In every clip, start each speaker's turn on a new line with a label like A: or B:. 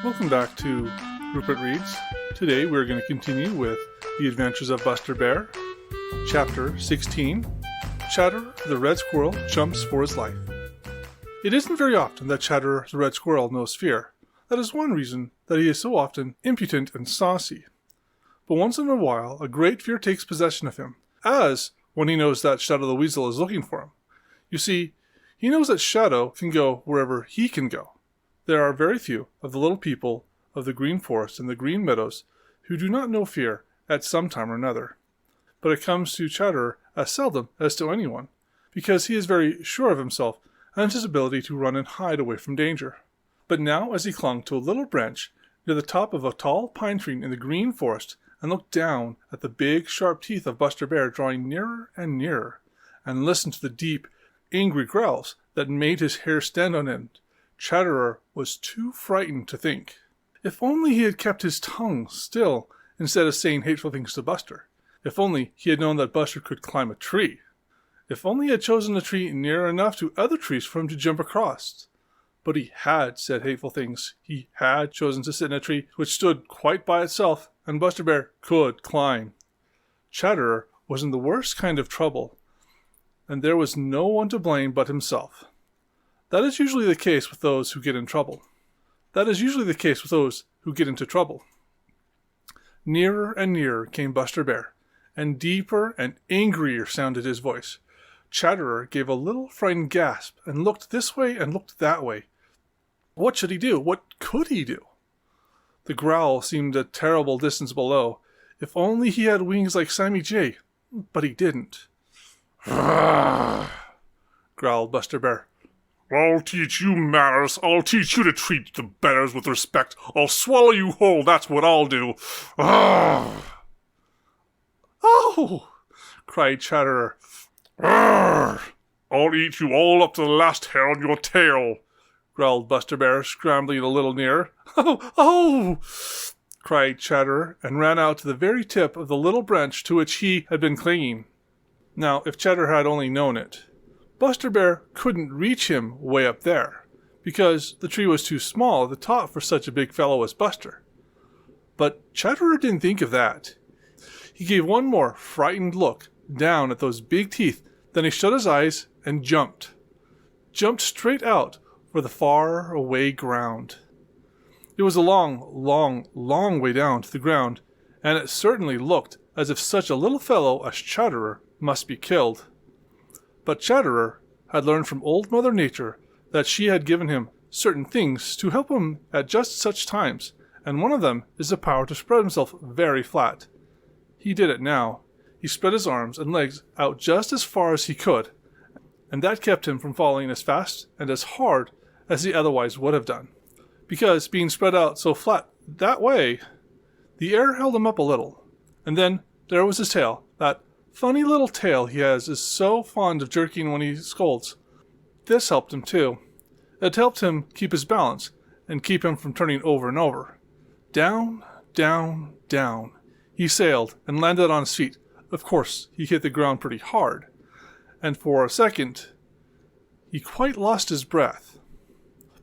A: Welcome back to Rupert Reads. Today we're going to continue with The Adventures of Buster Bear, Chapter 16, Chatterer the Red Squirrel Jumps for His Life. It isn't very often that Chatterer the Red Squirrel knows fear. That is one reason that he is so often impudent and saucy. But once in a while, a great fear takes possession of him, as when he knows that Shadow the Weasel is looking for him. You see, he knows that Shadow can go wherever he can go. There are very few of the little people of the Green Forest and the Green Meadows who do not know fear at some time or another. But it comes to Chatterer as seldom as to anyone, because he is very sure of himself and his ability to run and hide away from danger. But now, as he clung to a little branch near the top of a tall pine tree in the Green Forest and looked down at the big, sharp teeth of Buster Bear drawing nearer and nearer, and listened to the deep, angry growls that made his hair stand on end, Chatterer was too frightened to think. If only he had kept his tongue still instead of saying hateful things to Buster. If only he had known that Buster could climb a tree. If only he had chosen a tree near enough to other trees for him to jump across. But he had said hateful things. He had chosen to sit in a tree which stood quite by itself, and Buster Bear could climb. Chatterer was in the worst kind of trouble, and there was no one to blame but himself. That is usually the case with those who get in trouble. That is usually the case with those who get into trouble. Nearer and nearer came Buster Bear, and deeper and angrier sounded his voice. Chatterer gave a little frightened gasp and looked this way and looked that way. What should he do? What could he do? The growl seemed a terrible distance below. If only he had wings like Sammy Jay, but he didn't. Growled Buster Bear.
B: I'll teach you manners. I'll teach you to treat the bears with respect. I'll swallow you whole, that's what I'll do.
A: Oh! Cried Chatterer.
B: I'll eat you all up to the last hair on your tail,
A: growled Buster Bear, scrambling a little nearer. Oh! Cried Chatterer, and ran out to the very tip of the little branch to which he had been clinging. Now, if Chatterer had only known it, Buster Bear couldn't reach him way up there, because the tree was too small at the top for such a big fellow as Buster. But Chatterer didn't think of that. He gave one more frightened look down at those big teeth, then he shut his eyes and jumped. Jumped straight out for the far away ground. It was a long, long, long way down to the ground, and it certainly looked as if such a little fellow as Chatterer must be killed. But Chatterer had learned from Old Mother Nature that she had given him certain things to help him at just such times, and one of them is the power to spread himself very flat. He did it now. He spread his arms and legs out just as far as he could, and that kept him from falling as fast and as hard as he otherwise would have done. Because, being spread out so flat that way, the air held him up a little. And then there was his tail, that funny little tail he is so fond of jerking when he scolds. This helped him too. It helped him keep his balance and keep him from turning over and over. Down, down, down. He sailed and landed on his feet. Of course, he hit the ground pretty hard, and for a second, he quite lost his breath.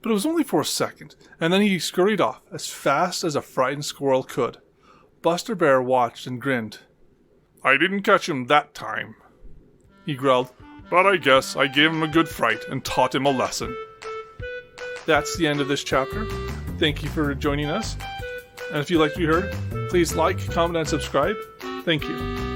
A: But it was only for a second, and then he scurried off as fast as a frightened squirrel could. Buster Bear watched and grinned.
B: I didn't catch him that time,
A: he growled,
B: but I guess I gave him a good fright and taught him a lesson.
A: That's the end of this chapter. Thank you for joining us. And if you like what you heard, please like, comment, and subscribe. Thank you.